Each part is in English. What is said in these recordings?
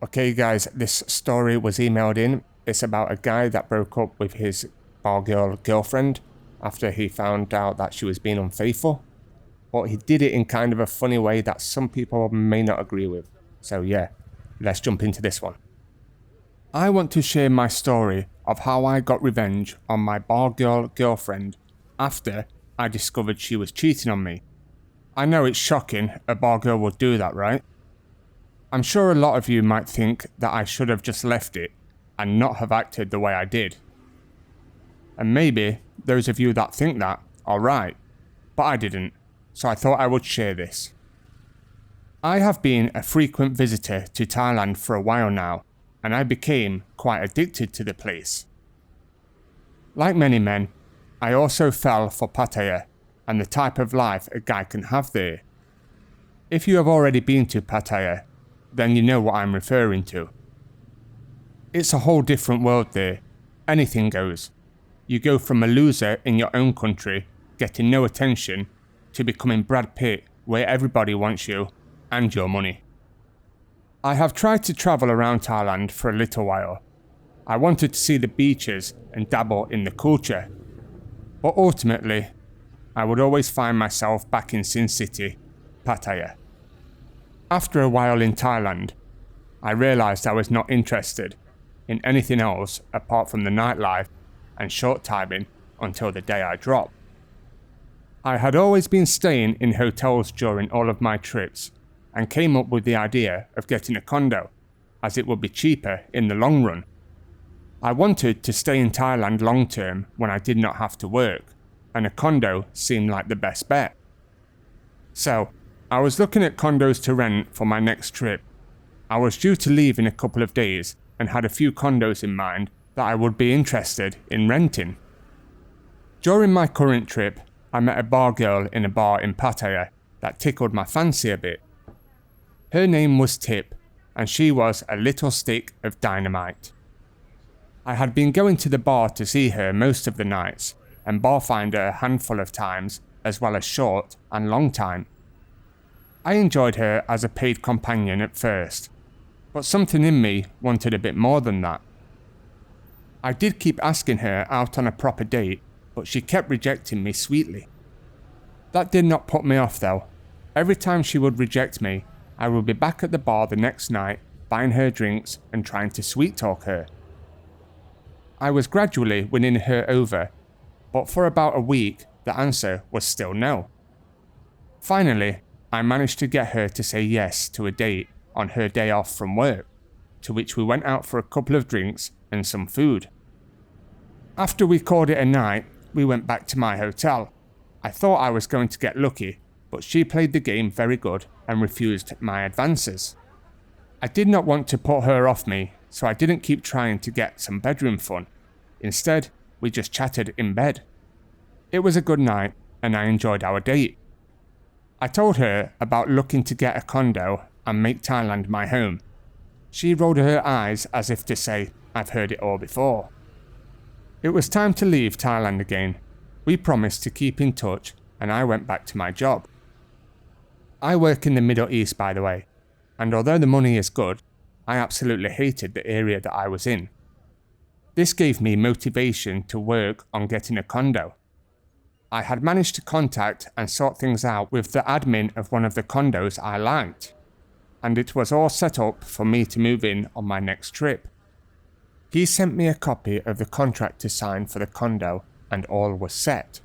Okay guys, this story was emailed in. It's about a guy that broke up with his bar girl girlfriend after he found out that she was being unfaithful. But he did it in kind of a funny way that some people may not agree with. So yeah, let's jump into this one. I want to share my story of how I got revenge on my bar girl girlfriend after I discovered she was cheating on me. I know it's shocking a bar girl would do that, right? I'm sure a lot of you might think that I should have just left it and not have acted the way I did. And maybe those of you that think that are right, but I didn't, so I thought I would share this. I have been a frequent visitor to Thailand for a while now, and I became quite addicted to the place. Like many men, I also fell for Pattaya and the type of life a guy can have there. If you have already been to Pattaya, then you know what I'm referring to. It's a whole different world there. Anything goes. You go from a loser in your own country, getting no attention, to becoming Brad Pitt, where everybody wants you and your money. I have tried to travel around Thailand for a little while. I wanted to see the beaches and dabble in the culture. But ultimately, I would always find myself back in Sin City, Pattaya. After a while in Thailand, I realised I was not interested in anything else apart from the nightlife and short timing until the day I dropped. I had always been staying in hotels during all of my trips and came up with the idea of getting a condo, as it would be cheaper in the long run. I wanted to stay in Thailand long term when I did not have to work, and a condo seemed like the best bet. So, I was looking at condos to rent for my next trip. I was due to leave in a couple of days and had a few condos in mind that I would be interested in renting. During my current trip, I met a bar girl in a bar in Pattaya that tickled my fancy a bit. Her name was Tip, and she was a little stick of dynamite. I had been going to the bar to see her most of the nights, and bar find her a handful of times, as well as short and long time. I enjoyed her as a paid companion at first, but something in me wanted a bit more than that. I did keep asking her out on a proper date, but she kept rejecting me sweetly. That did not put me off though. Every time she would reject me, I would be back at the bar the next night, buying her drinks and trying to sweet talk her. I was gradually winning her over, but for about a week the answer was still no. Finally, I managed to get her to say yes to a date on her day off from work, to which we went out for a couple of drinks and some food. After we called it a night, we went back to my hotel. I thought I was going to get lucky, but she played the game very good and refused my advances. I did not want to put her off me, so I didn't keep trying to get some bedroom fun. Instead, we just chatted in bed. It was a good night, and I enjoyed our date. I told her about looking to get a condo and make Thailand my home. She rolled her eyes as if to say, I've heard it all before. It was time to leave Thailand again. We promised to keep in touch, and I went back to my job. I work in the Middle East, by the way, and although the money is good, I absolutely hated the area that I was in. This gave me motivation to work on getting a condo. I had managed to contact and sort things out with the admin of one of the condos I liked, and it was all set up for me to move in on my next trip. He sent me a copy of the contract to sign for the condo, and all was set.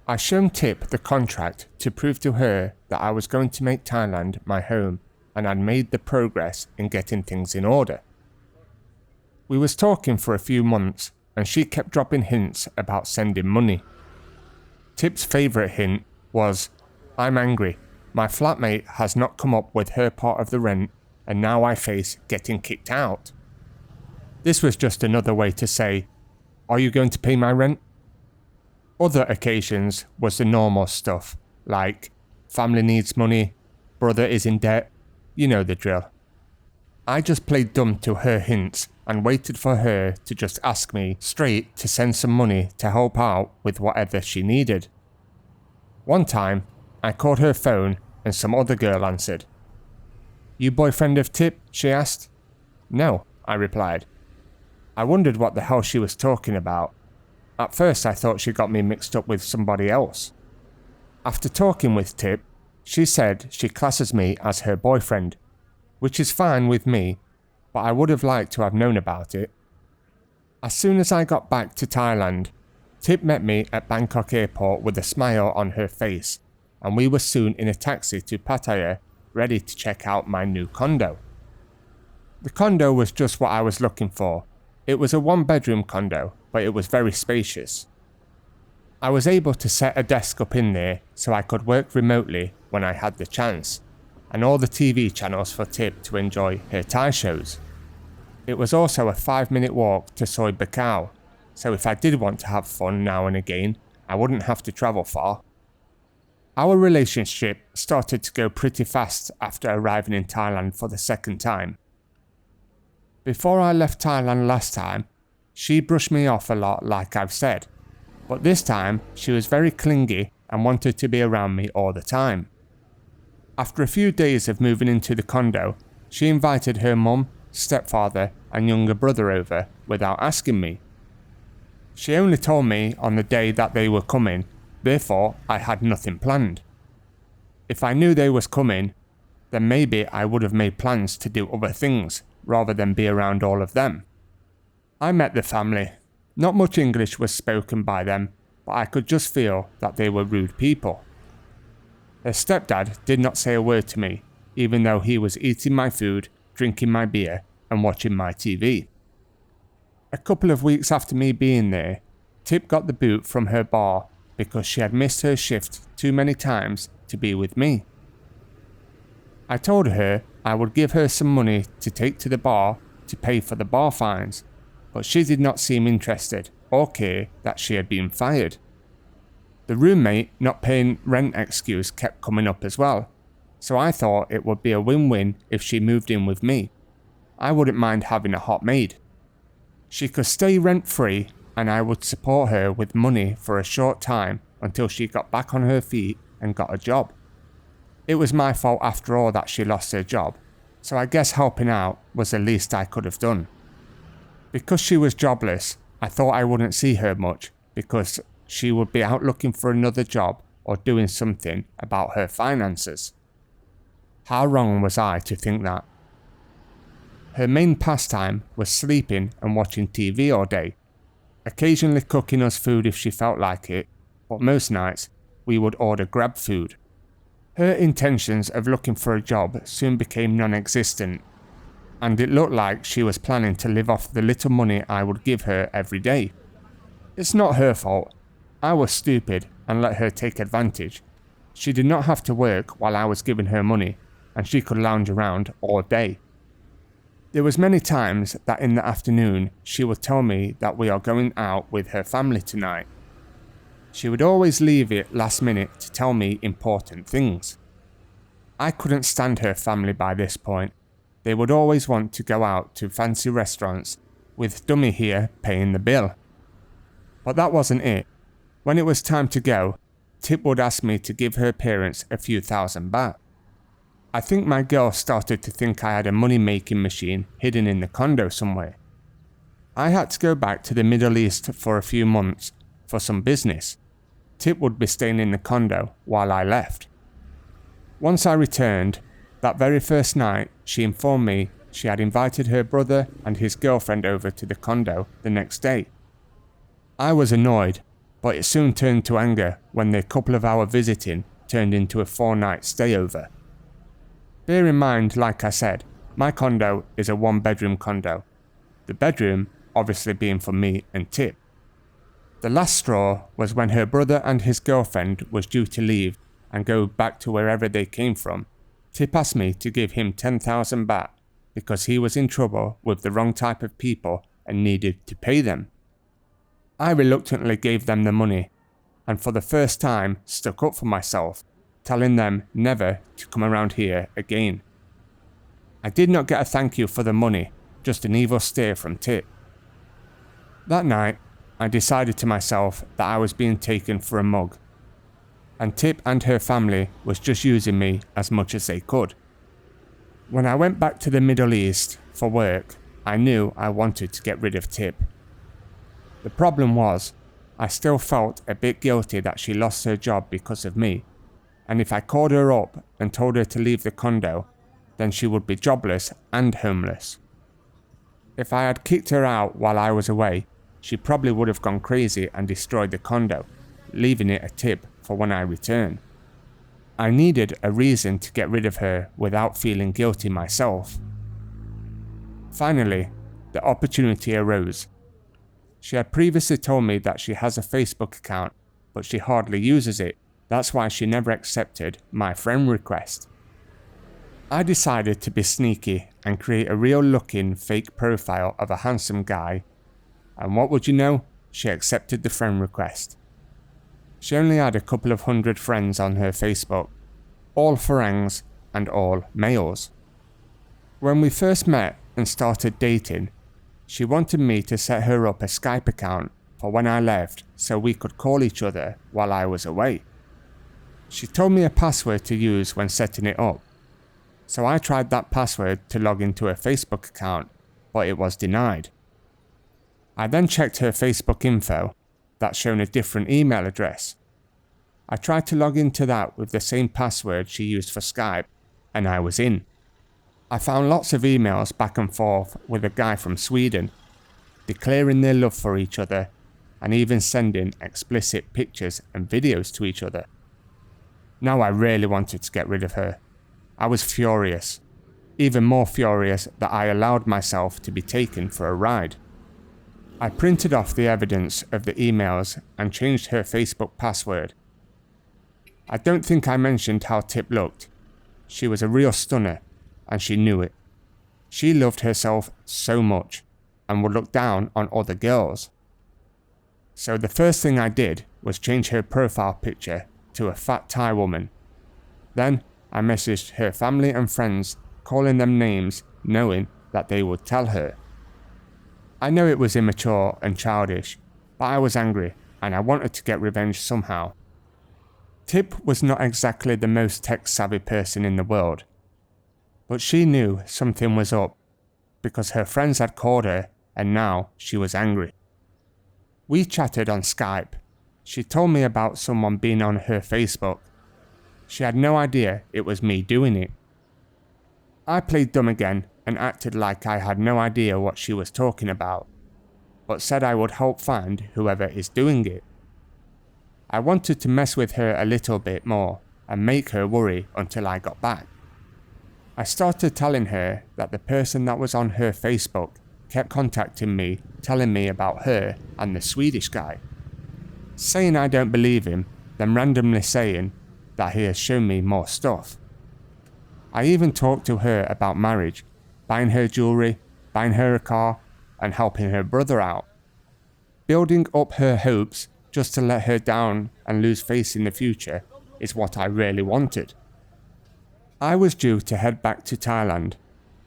I showed Tip the contract to prove to her that I was going to make Thailand my home and had made the progress in getting things in order. We was talking for a few months, and she kept dropping hints about sending money. Tip's favourite hint was, I'm angry, my flatmate has not come up with her part of the rent and now I face getting kicked out. This was just another way to say, are you going to pay my rent? Other occasions was the normal stuff, like family needs money, brother is in debt, you know the drill. I just played dumb to her hints and waited for her to just ask me straight to send some money to help out with whatever she needed. One time, I called her phone and some other girl answered. You boyfriend of Tip? She asked. No, I replied. I wondered what the hell she was talking about. At first I thought she got me mixed up with somebody else. After talking with Tip, she said she classes me as her boyfriend, which is fine with me, but I would have liked to have known about it. As soon as I got back to Thailand, Tip met me at Bangkok airport with a smile on her face, and we were soon in a taxi to Pattaya, ready to check out my new condo. The condo was just what I was looking for. It was a one-bedroom condo, but it was very spacious. I was able to set a desk up in there so I could work remotely when I had the chance, and all the TV channels for Tip to enjoy her Thai shows. It was also a 5-minute walk to Soi Buakhao, so if I did want to have fun now and again, I wouldn't have to travel far. Our relationship started to go pretty fast after arriving in Thailand for the second time. Before I left Thailand last time, she brushed me off a lot like I've said, but this time she was very clingy and wanted to be around me all the time. After a few days of moving into the condo, she invited her mum, stepfather and younger brother over without asking me. She only told me on the day that they were coming, therefore I had nothing planned. If I knew they was coming, then maybe I would have made plans to do other things rather than be around all of them. I met the family. Not much English was spoken by them, but I could just feel that they were rude people. Her stepdad did not say a word to me, even though he was eating my food, drinking my beer, and watching my TV. A couple of weeks after me being there, Tip got the boot from her bar because she had missed her shift too many times to be with me. I told her I would give her some money to take to the bar to pay for the bar fines, but she did not seem interested or care that she had been fired. The roommate not paying rent excuse kept coming up as well, so I thought it would be a win-win if she moved in with me. I wouldn't mind having a hot maid. She could stay rent-free and I would support her with money for a short time until she got back on her feet and got a job. It was my fault after all that she lost her job, so I guess helping out was the least I could have done. Because she was jobless, I thought I wouldn't see her much because she would be out looking for another job or doing something about her finances. How wrong was I to think that? Her main pastime was sleeping and watching TV all day, occasionally cooking us food if she felt like it, but most nights we would order grab food. Her intentions of looking for a job soon became non-existent, and it looked like she was planning to live off the little money I would give her every day. It's not her fault. I was stupid and let her take advantage. She did not have to work while I was giving her money, and she could lounge around all day. There was many times that in the afternoon she would tell me that we are going out with her family tonight. She would always leave it last minute to tell me important things. I couldn't stand her family by this point. They would always want to go out to fancy restaurants, with dummy here paying the bill. But that wasn't it. When it was time to go, Tip would ask me to give her parents a few thousand baht. I think my girl started to think I had a money-making machine hidden in the condo somewhere. I had to go back to the Middle East for a few months for some business. Tip would be staying in the condo while I left. Once I returned, that very first night she informed me she had invited her brother and his girlfriend over to the condo the next day. I was annoyed, but it soon turned to anger when their couple of hour visiting turned into a 4-night stay over. Bear in mind, like I said, my condo is a 1-bedroom condo, the bedroom obviously being for me and Tip. The last straw was when her brother and his girlfriend was due to leave and go back to wherever they came from. Tip asked me to give him 10,000 baht because he was in trouble with the wrong type of people and needed to pay them. I reluctantly gave them the money, and for the first time stuck up for myself, telling them never to come around here again. I did not get a thank you for the money, just an evil stare from Tip. That night, I decided to myself that I was being taken for a mug, and Tip and her family was just using me as much as they could. When I went back to the Middle East for work, I knew I wanted to get rid of Tip. The problem was, I still felt a bit guilty that she lost her job because of me, and if I called her up and told her to leave the condo, then she would be jobless and homeless. If I had kicked her out while I was away, she probably would have gone crazy and destroyed the condo, leaving it a tip for when I return. I needed a reason to get rid of her without feeling guilty myself. Finally, the opportunity arose. She had previously told me that she has a Facebook account, but she hardly uses it. That's why she never accepted my friend request. I decided to be sneaky and create a real-looking fake profile of a handsome guy, and what would you know? She accepted the friend request. She only had a couple of hundred friends on her Facebook, all Farangs and all males. When we first met and started dating, she wanted me to set her up a Skype account for when I left so we could call each other while I was away. She told me a password to use when setting it up, so I tried that password to log into her Facebook account, but it was denied. I then checked her Facebook info, that shown a different email address. I tried to log into that with the same password she used for Skype, and I was in. I found lots of emails back and forth with a guy from Sweden, declaring their love for each other, and even sending explicit pictures and videos to each other. Now I really wanted to get rid of her. I was furious, even more furious that I allowed myself to be taken for a ride. I printed off the evidence of the emails and changed her Facebook password. I don't think I mentioned how Tip looked. She was a real stunner, and she knew it. She loved herself so much, and would look down on other girls. So the first thing I did was change her profile picture to a fat Thai woman. Then I messaged her family and friends, calling them names, knowing that they would tell her. I know it was immature and childish, but I was angry and I wanted to get revenge somehow. Tip was not exactly the most tech-savvy person in the world, but she knew something was up because her friends had called her and now she was angry. We chatted on Skype. She told me about someone being on her Facebook. She had no idea it was me doing it. I played dumb again and acted like I had no idea what she was talking about, but said I would help find whoever is doing it. I wanted to mess with her a little bit more and make her worry until I got back. I started telling her that the person that was on her Facebook kept contacting me, telling me about her and the Swedish guy, saying I don't believe him, then randomly saying that he has shown me more stuff. I even talked to her about marriage, buying her jewellery, buying her a car, and helping her brother out. Building up her hopes just to let her down and lose face in the future is what I really wanted. I was due to head back to Thailand,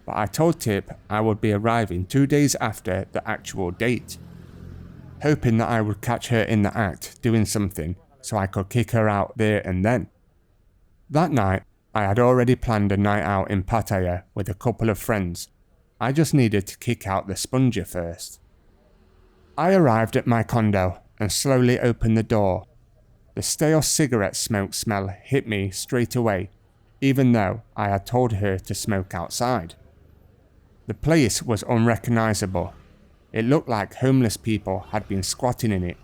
but I told Tip I would be arriving 2 days after the actual date, hoping that I would catch her in the act doing something so I could kick her out there and then. That night, I had already planned a night out in Pattaya with a couple of friends. I just needed to kick out the sponger first. I arrived at my condo and slowly opened the door. The stale cigarette smoke smell hit me straight away, even though I had told her to smoke outside. The place was unrecognisable. It looked like homeless people had been squatting in it.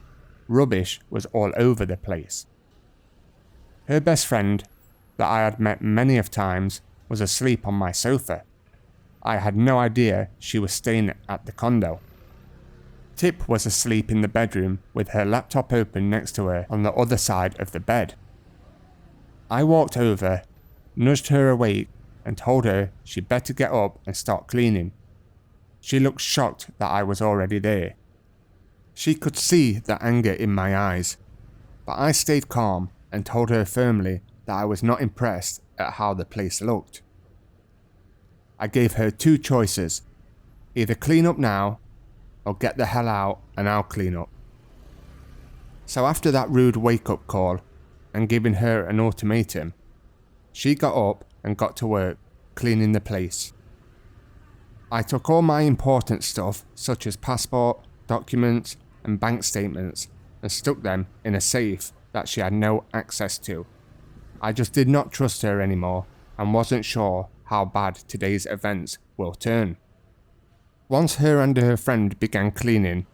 Rubbish was all over the place. Her best friend, that I had met many of times, was asleep on my sofa. I had no idea she was staying at the condo. Tip was asleep in the bedroom with her laptop open next to her on the other side of the bed. I walked over, nudged her awake, and told her she'd better get up and start cleaning. She looked shocked that I was already there. She could see the anger in my eyes, but I stayed calm and told her firmly that I was not impressed at how the place looked. I gave her 2 choices: either clean up now or get the hell out and I'll clean up. So after that rude wake-up call and giving her an ultimatum, she got up and got to work cleaning the place. I took all my important stuff, such as passport, documents, and bank statements, and stuck them in a safe that she had no access to. I just did not trust her anymore and wasn't sure how bad today's events will turn. Once her and her friend began cleaning,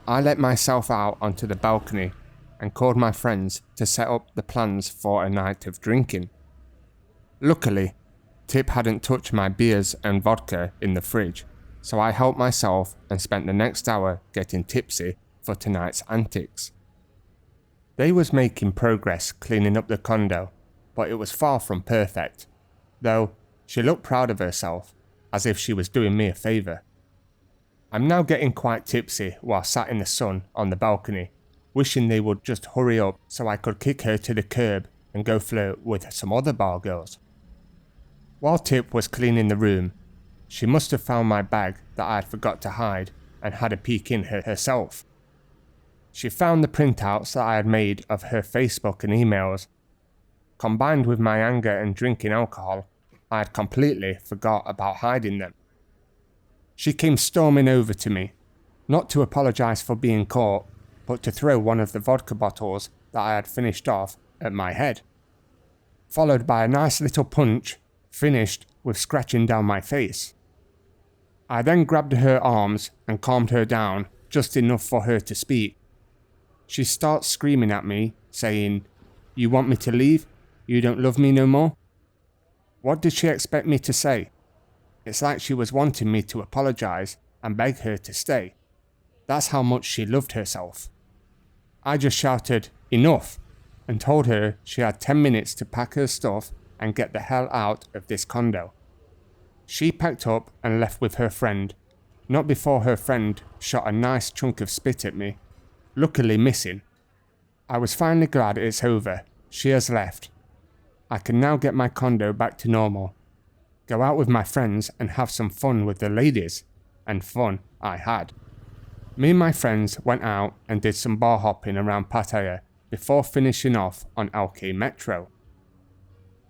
I let myself out onto the balcony and called my friends to set up the plans for a night of drinking. Luckily, Tip hadn't touched my beers and vodka in the fridge, so I helped myself and spent the next hour getting tipsy for tonight's antics. They was making progress cleaning up the condo, but it was far from perfect, though she looked proud of herself, as if she was doing me a favour. I'm now getting quite tipsy while sat in the sun on the balcony, wishing they would just hurry up so I could kick her to the curb and go flirt with some other bar girls. While Tip was cleaning the room, she must have found my bag that I had forgot to hide and had a peek in herself. She found the printouts that I had made of her Facebook and emails. Combined with my anger and drinking alcohol, I had completely forgot about hiding them. She came storming over to me, not to apologise for being caught, but to throw one of the vodka bottles that I had finished off at my head, followed by a nice little punch, finished with scratching down my face. I then grabbed her arms and calmed her down just enough for her to speak. She starts screaming at me, saying, "You want me to leave? You don't love me no more?" What did she expect me to say? It's like she was wanting me to apologise and beg her to stay. That's how much she loved herself. I just shouted, "Enough," and told her she had 10 minutes to pack her stuff and get the hell out of this condo. She packed up and left with her friend, not before her friend shot a nice chunk of spit at me, luckily missing. I was finally glad it's over. She has left. I can now get my condo back to normal, go out with my friends and have some fun with the ladies, and fun I had. Me and my friends went out and did some bar hopping around Pattaya before finishing off on LK Metro.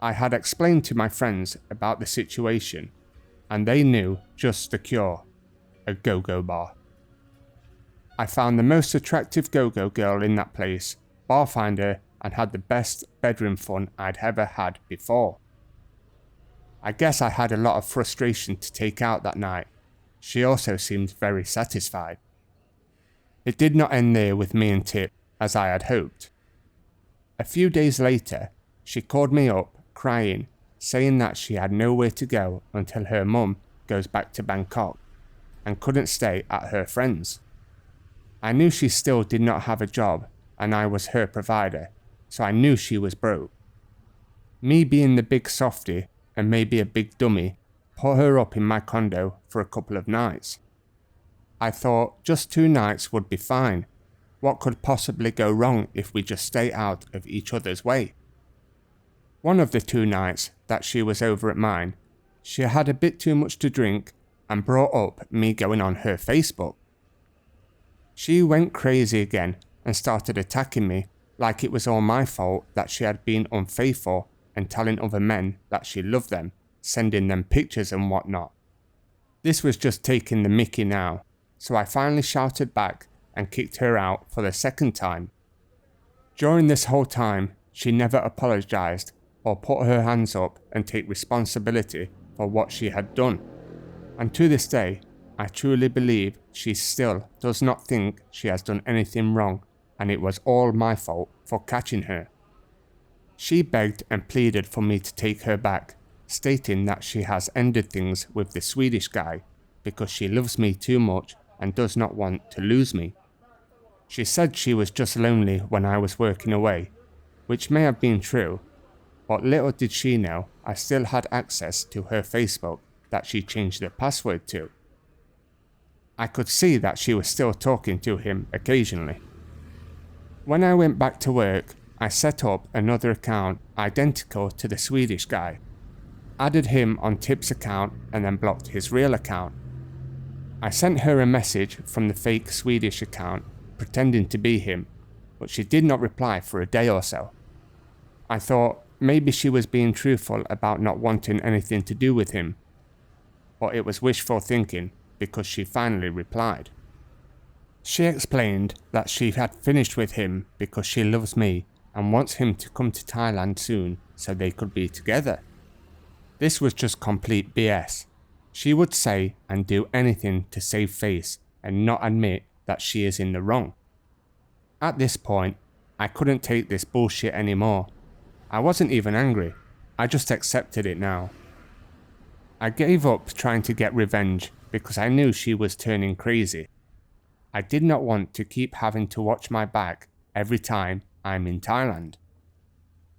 I had explained to my friends about the situation, and they knew just the cure: a go-go bar. I found the most attractive go-go girl in that place, barfinder, and had the best bedroom fun I'd ever had before. I guess I had a lot of frustration to take out that night. She also seemed very satisfied. It did not end there with me and Tip, as I had hoped. A few days later, she called me up, crying, saying that she had nowhere to go until her mum goes back to Bangkok, and couldn't stay at her friend's. I knew she still did not have a job, and I was her provider, so I knew she was broke. Me being the big softie, and maybe a big dummy, put her up in my condo for a couple of nights. I thought just 2 nights would be fine. What could possibly go wrong if we just stay out of each other's way? One of the 2 nights that she was over at mine, she had a bit too much to drink and brought up me going on her Facebook. She went crazy again and started attacking me like it was all my fault that she had been unfaithful and telling other men that she loved them, sending them pictures and whatnot. This was just taking the mickey now, so I finally shouted back and kicked her out for the 2nd time. During this whole time, she never apologised or put her hands up and take responsibility for what she had done. And to this day, I truly believe she still does not think she has done anything wrong, and it was all my fault for catching her. She begged and pleaded for me to take her back, stating that she has ended things with the Swedish guy because she loves me too much and does not want to lose me. She said she was just lonely when I was working away, which may have been true, but little did she know I still had access to her Facebook that she changed the password to. I could see that she was still talking to him occasionally. When I went back to work, I set up another account identical to the Swedish guy, added him on Tip's account and then blocked his real account. I sent her a message from the fake Swedish account pretending to be him, but she did not reply for a day or so. I thought Maybe she was being truthful about not wanting anything to do with him. But it was wishful thinking because she finally replied. She explained that she had finished with him because she loves me and wants him to come to Thailand soon so they could be together. This was just complete BS. She would say and do anything to save face and not admit that she is in the wrong. At this point, I couldn't take this bullshit anymore. I wasn't even angry, I just accepted it now. I gave up trying to get revenge because I knew she was turning crazy. I did not want to keep having to watch my back every time I'm in Thailand.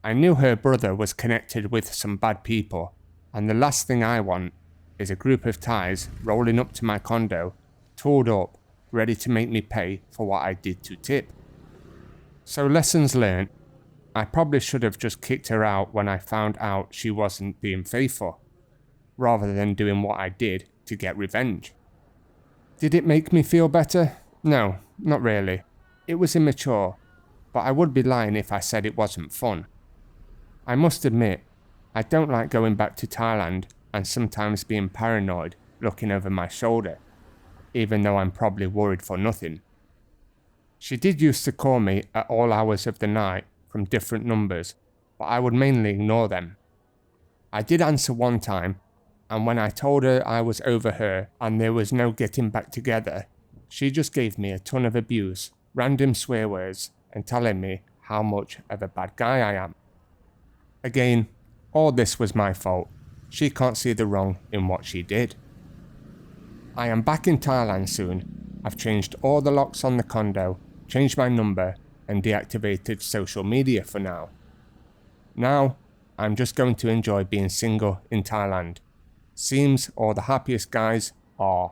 I knew her brother was connected with some bad people, and the last thing I want is a group of Thais rolling up to my condo, tooled up, ready to make me pay for what I did to tip. So lessons learned. I probably should have just kicked her out when I found out she wasn't being faithful, rather than doing what I did to get revenge. Did it make me feel better? No, not really. It was immature, but I would be lying if I said it wasn't fun. I must admit, I don't like going back to Thailand and sometimes being paranoid looking over my shoulder, even though I'm probably worried for nothing. She did used to call me at all hours of the night from different numbers, but I would mainly ignore them. I did answer one time, and when I told her I was over her and there was no getting back together, she just gave me a ton of abuse, random swear words, and telling me how much of a bad guy I am. Again, all this was my fault. She can't see the wrong in what she did. I am back in Thailand soon. I've changed all the locks on the condo, changed my number, and deactivated social media for now. Now, I'm just going to enjoy being single in Thailand. Seems all the happiest guys are.